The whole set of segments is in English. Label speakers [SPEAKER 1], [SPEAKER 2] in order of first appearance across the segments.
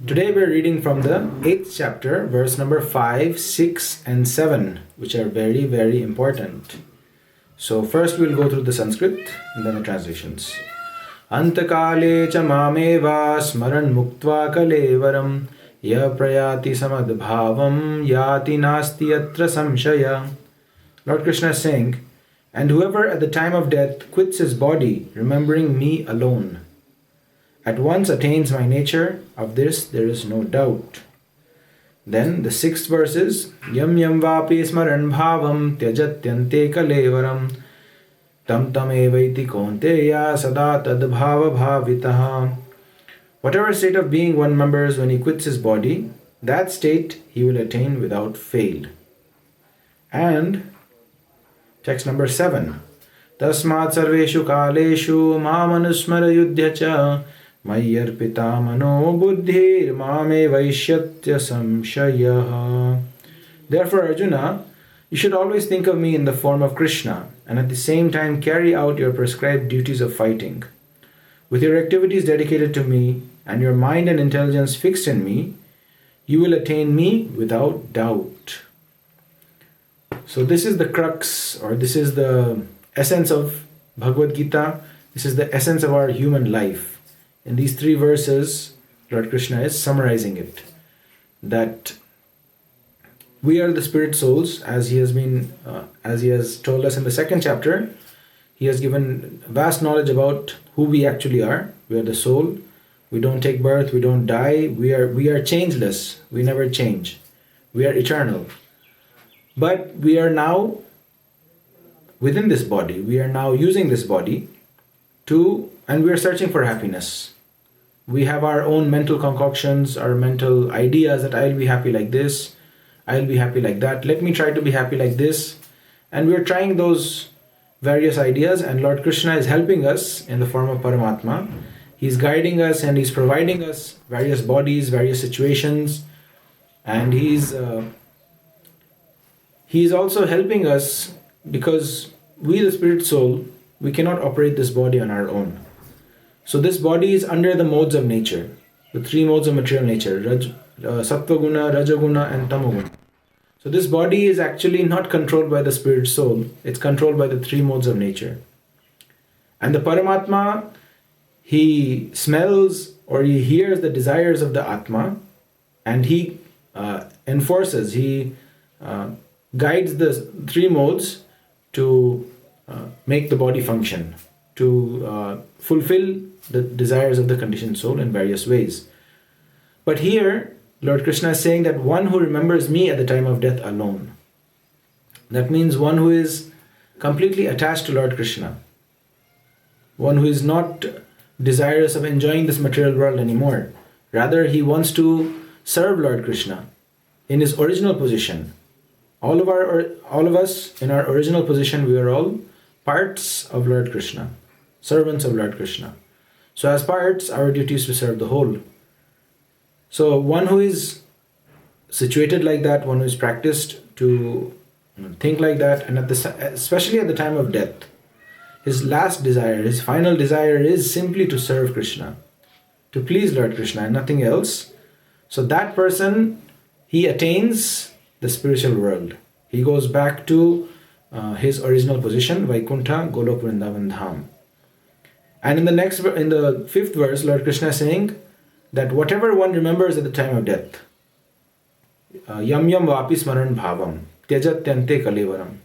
[SPEAKER 1] Today we're reading from the 8th chapter, verse number 5, 6 and 7, which are very, very important. So first we'll go through the Sanskrit and then the translations. Antakale cha mameva smaran muktva kalevaram ya prayati samadbhavam yati nasti yatra samshaya. Lord Krishna is saying, and whoever at the time of death quits his body, remembering me alone, at once attains my nature, of this there is no doubt. Then the 6th verse is, Yam yam vapi smaran bhavam tyajatyante kalevaram tam tam evaiti konteya sada tad bhava bhavitaha. Whatever state of being one remembers when he quits his body, that state he will attain without fail. And text number 7, Tasmat sarveshu kaleshu mamanusmara yudhya cha Mayyar pita mano buddhir mame vaishyatya samshayaha. Therefore, Arjuna, you should always think of me in the form of Krishna and at the same time carry out your prescribed duties of fighting. With your activities dedicated to me and your mind and intelligence fixed in me, you will attain me without doubt. So this is the crux, or this is the essence of Bhagavad Gita. This is the essence of our human life. In these 3 verses, Lord Krishna is summarizing it. That we are the spirit souls, as he has told us in the 2nd chapter. He has given vast knowledge about who we actually are. We are the soul. We don't take birth. We don't die. We are changeless. We never change. We are eternal. But we are now within this body. We are now using this body and we are searching for happiness. We have our own mental concoctions, our mental ideas that I'll be happy like this, I'll be happy like that, let me try to be happy like this. And we're trying those various ideas, and Lord Krishna is helping us in the form of Paramatma. He's guiding us and he's providing us various bodies, various situations, and he's also helping us because we, the spirit soul, we cannot operate this body on our own. So this body is under the modes of nature, the 3 modes of material nature, Sattva Guna, Rajaguna and Tamaguna. So this body is actually not controlled by the spirit soul, it's controlled by the 3 modes of nature. And the Paramatma, he smells or he hears the desires of the Atma, and he enforces, he guides the 3 modes to make the body function, to fulfill the desires of the conditioned soul in various ways. But here, Lord Krishna is saying that one who remembers me at the time of death alone. That means one who is completely attached to Lord Krishna. One who is not desirous of enjoying this material world anymore. Rather, he wants to serve Lord Krishna in his original position. All of us in our original position, we are all parts of Lord Krishna, servants of Lord Krishna. So as parts, our duty is to serve the whole. So one who is situated like that, one who is practiced to think like that, and especially at the time of death, his last desire, his final desire is simply to serve Krishna, to please Lord Krishna and nothing else. So that person, he attains the spiritual world. He goes back to his original position, Vaikuntha, Golok Vrindavan Dham. And in the 5th verse, Lord Krishna is saying that whatever one remembers at the time of death, yam yam vapi smaran bhavam tyajatyante kalevaram.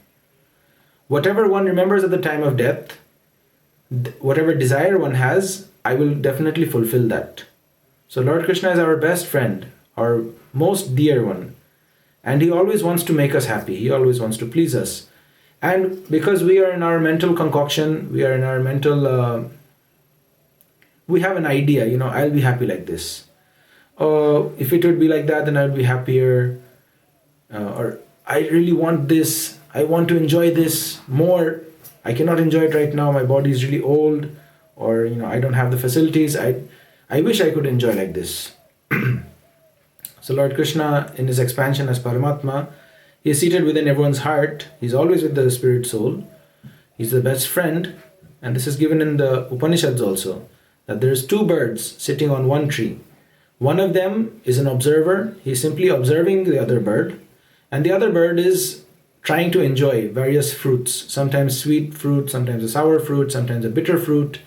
[SPEAKER 1] Whatever one remembers at the time of death, whatever desire one has, I will definitely fulfill that. So Lord Krishna is our best friend, our most dear one. And he always wants to make us happy. He always wants to please us. And because we are in our mental concoction, we are in our mental, we have an idea, I'll be happy like this. If it would be like that, then I'll be happier. Or I really want this. I want to enjoy this more. I cannot enjoy it right now. My body is really old. Or, I don't have the facilities. I wish I could enjoy like this. So Lord Krishna, in his expansion as Paramatma, he is seated within everyone's heart. He's always with the spirit soul. He's the best friend. And this is given in the Upanishads also, that there's 2 birds sitting on one tree. One of them is an observer. He's simply observing the other bird. And the other bird is trying to enjoy various fruits, sometimes sweet fruit, sometimes a sour fruit, sometimes a bitter fruit,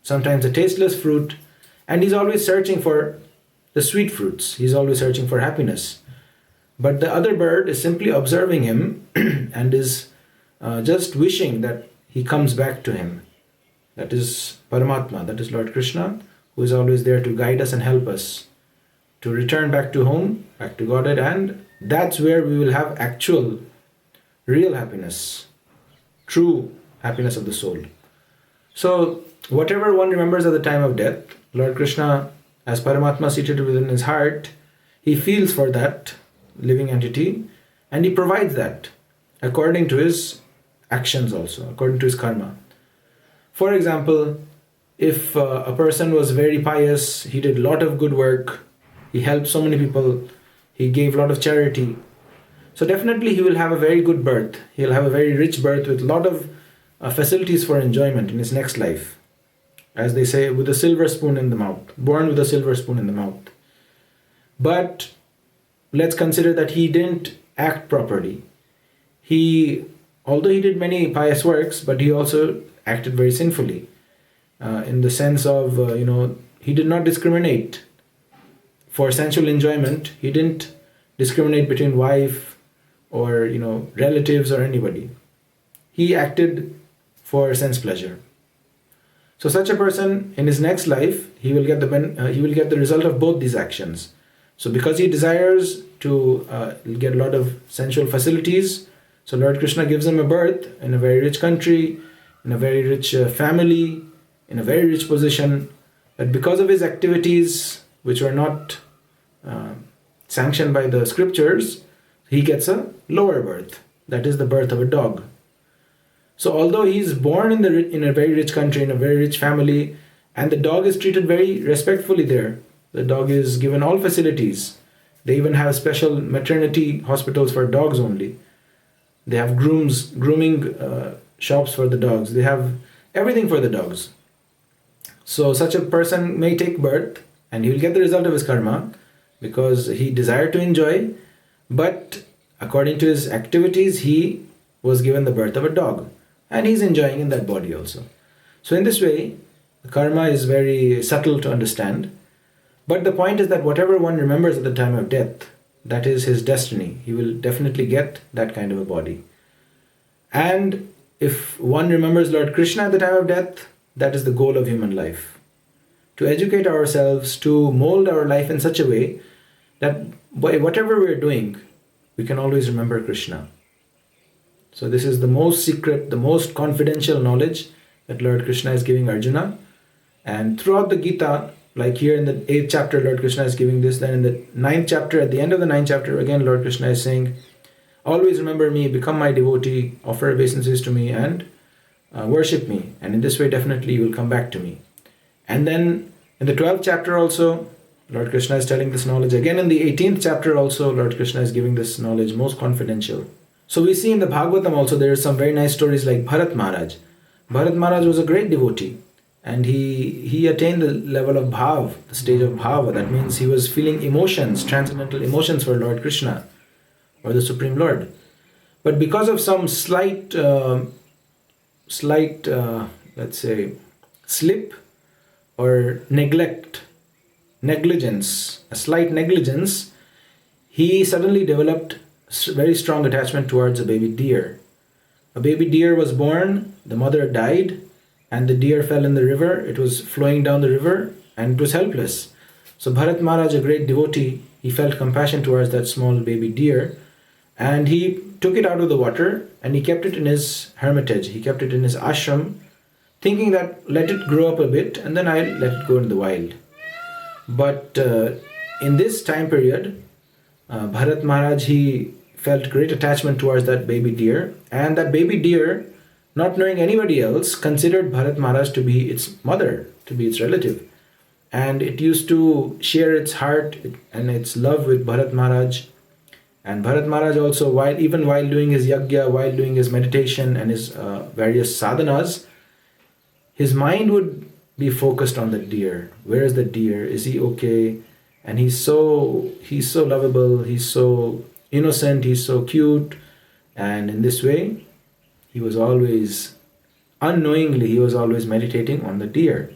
[SPEAKER 1] sometimes a tasteless fruit. And he's always searching for the sweet fruits. He's always searching for happiness. But the other bird is simply observing him and is just wishing that he comes back to him. That is Paramatma, that is Lord Krishna, who is always there to guide us and help us to return back to home, back to Godhead, and that's where we will have actual, real happiness, true happiness of the soul. So, whatever one remembers at the time of death, Lord Krishna, as Paramatma seated within his heart, he feels for that living entity and he provides that according to his actions also, according to his karma. For example, if a person was very pious, he did a lot of good work, he helped so many people, he gave a lot of charity. So definitely he will have a very good birth. He'll have a very rich birth with a lot of facilities for enjoyment in his next life. As they say, with a silver spoon in the mouth, born with a silver spoon in the mouth. But let's consider that he didn't act properly. Although he did many pious works, but he also acted very sinfully. In the sense of, he did not discriminate for sensual enjoyment. He didn't discriminate between wife or, relatives or anybody. He acted for sense pleasure. So such a person in his next life, he will get the result of both these actions. So because he desires to get a lot of sensual facilities, so Lord Krishna gives him a birth in a very rich country, in a very rich family, in a very rich position. But because of his activities, which were not sanctioned by the scriptures, he gets a lower birth. That is the birth of a dog. So although he is born in a very rich country, in a very rich family, and the dog is treated very respectfully there, the dog is given all facilities. They even have special maternity hospitals for dogs only. They have grooming shops for the dogs. They have everything for the dogs. So such a person may take birth and he will get the result of his karma because he desired to enjoy, but according to his activities, he was given the birth of a dog and he's enjoying in that body also. So in this way, the karma is very subtle to understand. But the point is that whatever one remembers at the time of death, that is his destiny. He will definitely get that kind of a body. And if one remembers Lord Krishna at the time of death, that is the goal of human life. To educate ourselves, to mold our life in such a way that by whatever we're doing, we can always remember Krishna. So this is the most secret, the most confidential knowledge that Lord Krishna is giving Arjuna. And throughout the Gita, like here in the 8th chapter, Lord Krishna is giving this. Then in the 9th chapter, at the end of the 9th chapter, again, Lord Krishna is saying, always remember me, become my devotee, offer obeisances to me and worship me. And in this way, definitely you will come back to me. And then in the 12th chapter also, Lord Krishna is telling this knowledge. Again in the 18th chapter also, Lord Krishna is giving this knowledge, most confidential. So we see in the Bhagavatam also, there are some very nice stories like Bharat Maharaj. Bharat Maharaj was a great devotee. And he attained the level of bhav, the stage of bhava. That means he was feeling emotions, transcendental emotions for Lord Krishna or the Supreme Lord. But because of some slight, let's say, slip or negligence, a slight negligence, he suddenly developed very strong attachment towards a baby deer. A baby deer was born, the mother died, and the deer fell in the river. It was flowing down the river and it was helpless. So Bharat Maharaj, a great devotee, he felt compassion towards that small baby deer and he took it out of the water and he kept it in his hermitage. He kept it in his ashram, thinking that let it grow up a bit and then I'll let it go in the wild. But in this time period, Bharat Maharaj, he felt great attachment towards that baby deer, and that baby deer, not knowing anybody else, considered Bharat Maharaj to be its mother, to be its relative. And it used to share its heart and its love with Bharat Maharaj. And Bharat Maharaj also, even while doing his yajna, while doing his meditation and his various sadhanas, his mind would be focused on the deer. Where is the deer? Is he okay? and he's so lovable, he's so innocent, he's so cute. And in this way, he was always unknowingly he was always meditating on the deer.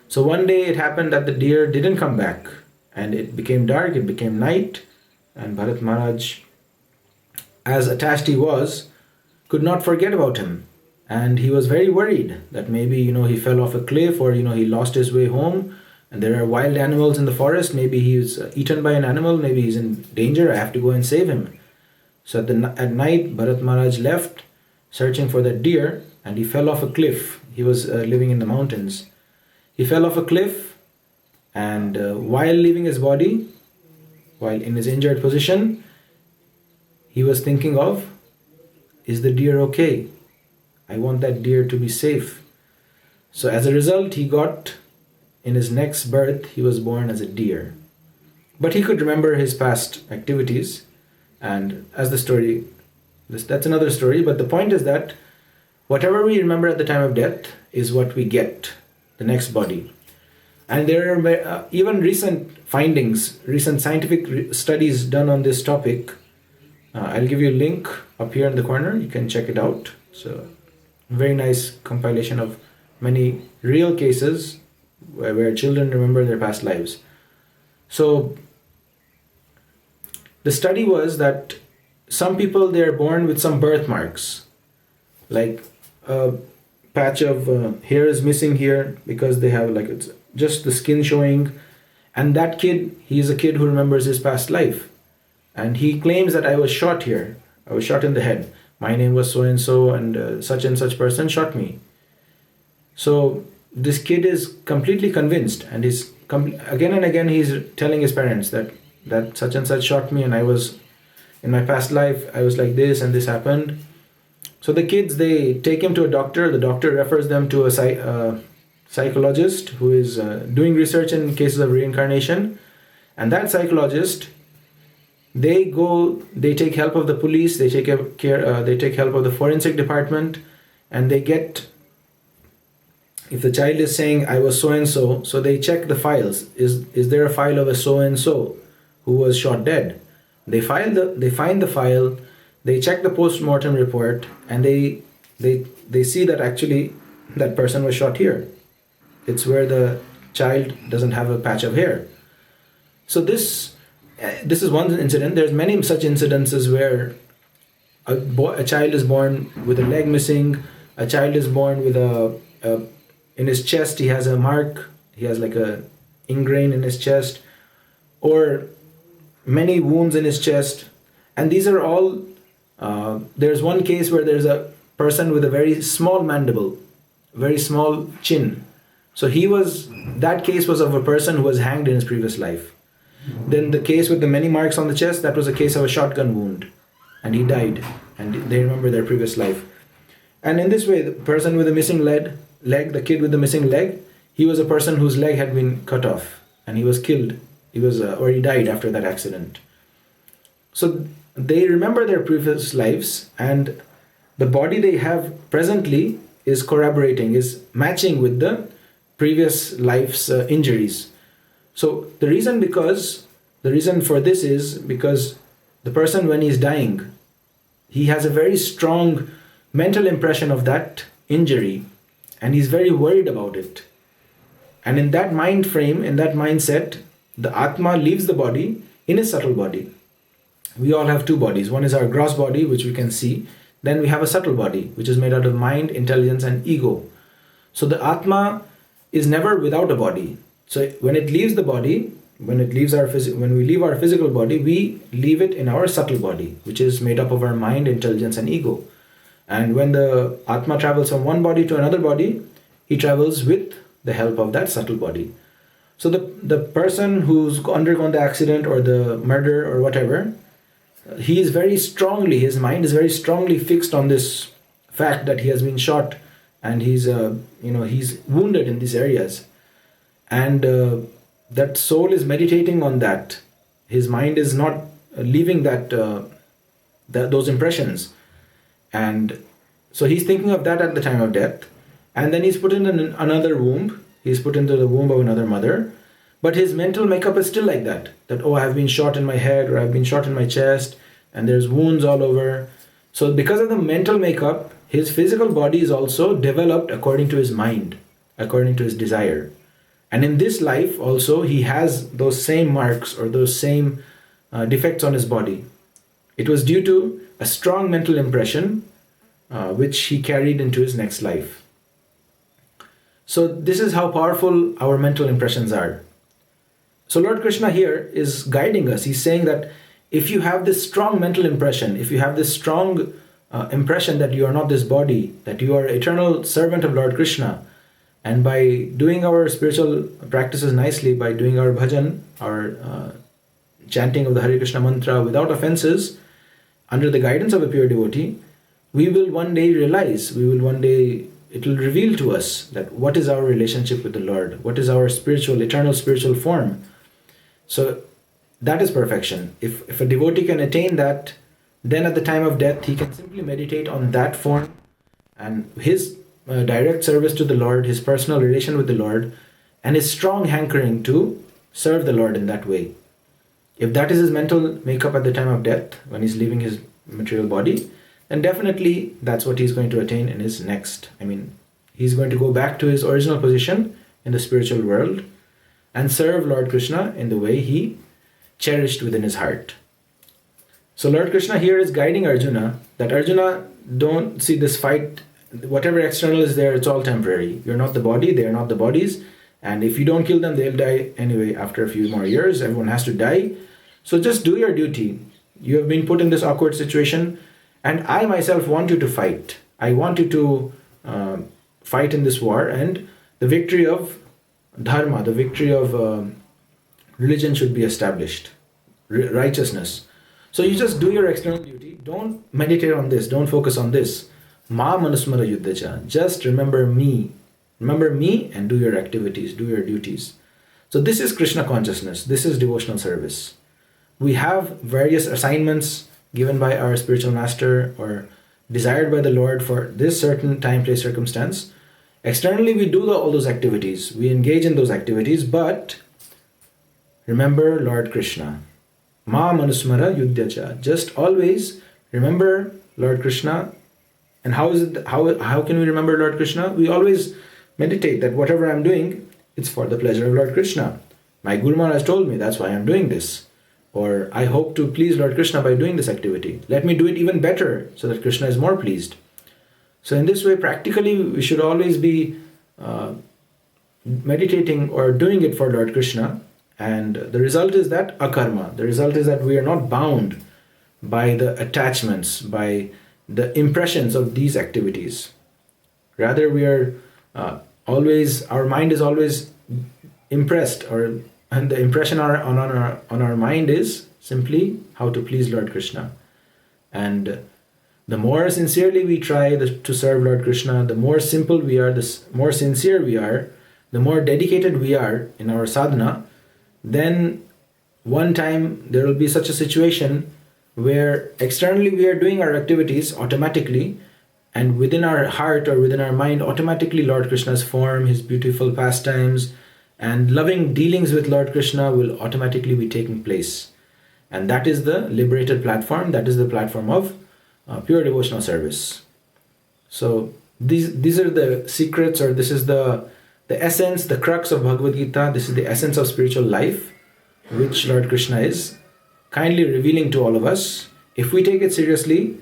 [SPEAKER 1] So one day it happened that the deer didn't come back, and it became dark, it became night, and Bharat Maharaj, as attached he was, could not forget about him. And he was very worried that maybe, he fell off a cliff, or, he lost his way home. And there are wild animals in the forest. Maybe he was eaten by an animal. Maybe he's in danger. I have to go and save him. So at night, Bharat Maharaj left searching for that deer, and he fell off a cliff. He was living in the mountains. He fell off a cliff, and while leaving his body, while in his injured position, he was thinking of, is the deer okay? I want that deer to be safe. So as a result, in his next birth, he was born as a deer. But he could remember his past activities, and that's another story, but the point is that whatever we remember at the time of death is what we get, the next body. And there are even recent scientific studies done on this topic. I'll give you a link up here in the corner. You can check it out. It's a very nice compilation of many real cases where children remember their past lives. So the study was that some people, they are born with some birthmarks, like a patch of hair is missing here because they have it's just the skin showing. And that kid, he is a kid who remembers his past life. And he claims that I was shot here. I was shot in the head. My name was so and such person shot me. So this kid is completely convinced, and again and again he's telling his parents that such and such shot me, and I was, in my past life, I was like this and this happened. So the kids, they take him to a doctor. The doctor refers them to a psychologist who is doing research in cases of reincarnation. And that psychologist, they take help of the police, they take help of the forensic department, and they get, if the child is saying I was so and so they check the files. Is there a file of a so and so who was shot dead? They find the file, they check the post-mortem report, and they see that actually that person was shot here. It's where the child doesn't have a patch of hair. So this is one incident. There's many such incidences where a child is born with a leg missing, a child is born with in his chest he has a mark, he has like a ingrain in his chest, or many wounds in his chest. And these are all, there's one case where there's a person with a very small mandible, very small chin. So that case was of a person who was hanged in his previous life. Then the case with the many marks on the chest, that was a case of a shotgun wound, and he died, and they remember their previous life. And in this way, the person with the missing leg, the kid with the missing leg, he was a person whose leg had been cut off, and he was killed. Or he died after that accident. So they remember their previous lives, and the body they have presently is corroborating, is matching with the previous life's injuries. So the reason for this is because the person, when he's dying, he has a very strong mental impression of that injury, and he's very worried about it. And in that mind frame, in that mindset, the Atma leaves the body in a subtle body. We all have two bodies. One is our gross body, which we can see. Then we have a subtle body, which is made out of mind, intelligence, and ego. So the Atma is never without a body. So when it leaves the body, when we leave our physical body, we leave it in our subtle body, which is made up of our mind, intelligence, and ego. And when the Atma travels from one body to another body, he travels with the help of that subtle body. So the person who's undergone the accident or the murder or whatever, his mind is very strongly fixed on this fact that he has been shot, and he's wounded in these areas. And that soul is meditating on that. His mind is not leaving those impressions. And so he's thinking of that at the time of death. And then he's put in another womb. He's put into the womb of another mother. But his mental makeup is still like that. That, oh, I've been shot in my head, or I've been shot in my chest, and there's wounds all over. So because of the mental makeup, his physical body is also developed according to his mind, according to his desire. And in this life also, he has those same marks or those same defects on his body. It was due to a strong mental impression which he carried into his next life. So this is how powerful our mental impressions are. So Lord Krishna here is guiding us. He's saying that if you have this strong mental impression, if you have this strong impression that you are not this body, that you are eternal servant of Lord Krishna, and by doing our spiritual practices nicely, by doing our bhajan, our chanting of the Hare Krishna mantra without offenses, under the guidance of a pure devotee, we will one day realize, it will reveal to us that what is our relationship with the Lord, what is our eternal spiritual form. So that is perfection. If a devotee can attain that, then at the time of death, he can simply meditate on that form and his direct service to the Lord, his personal relation with the Lord, and his strong hankering to serve the Lord in that way. If that is his mental makeup at the time of death, when he's leaving his material body, then definitely that's what he's going to attain in his next. He's going to go back to his original position in the spiritual world and serve Lord Krishna in the way he cherished within his heart. So Lord Krishna here is guiding Arjuna, that Arjuna, don't see this fight, whatever external is there, it's all temporary. You're not the body, they're not the bodies, and if you don't kill them, they'll die anyway after a few more years. Everyone has to die. So just do your duty. You have been put in this awkward situation, and I myself want you to fight. I want you to fight in this war, and the victory of dharma, the victory of religion should be established, righteousness. So you just do your external duty. Don't meditate on this. Don't focus on this. Ma manusmara yuddhacha. Just remember me. Remember me and do your activities, do your duties. So this is Krishna consciousness. This is devotional service. We have various assignments given by our spiritual master or desired by the Lord for this certain time, place, circumstance. Externally, we do all those activities. We engage in those activities, but remember Lord Krishna. Ma manusmara yuddhacha. Just always remember Lord Krishna. And how can we remember Lord Krishna? We always meditate that whatever I'm doing, it's for the pleasure of Lord Krishna. My Guru Maharaj told me that's why I'm doing this. Or I hope to please Lord Krishna by doing this activity. Let me do it even better so that Krishna is more pleased. So in this way, practically, we should always be meditating or doing it for Lord Krishna. And the result is that akarma. The result is that we are not bound by the attachments, by the impressions of these activities. Rather, we are our mind is always impressed, and the impression on our mind is simply how to please Lord Krishna. And the more sincerely we try to serve Lord Krishna, the more simple we are, the more sincere we are, the more dedicated we are in our sadhana, then one time there will be such a situation where externally we are doing our activities automatically, and within our heart or within our mind, automatically Lord Krishna's form, his beautiful pastimes, and loving dealings with Lord Krishna will automatically be taking place. And that is the liberated platform, that is the platform of pure devotional service. So these are the secrets, or this is the essence, the crux of Bhagavad Gita. This is the essence of spiritual life, which Lord Krishna is kindly revealing to all of us. If we take it seriously,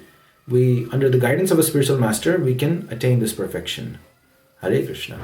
[SPEAKER 1] under the guidance of a spiritual master, we can attain this perfection. Hare Krishna.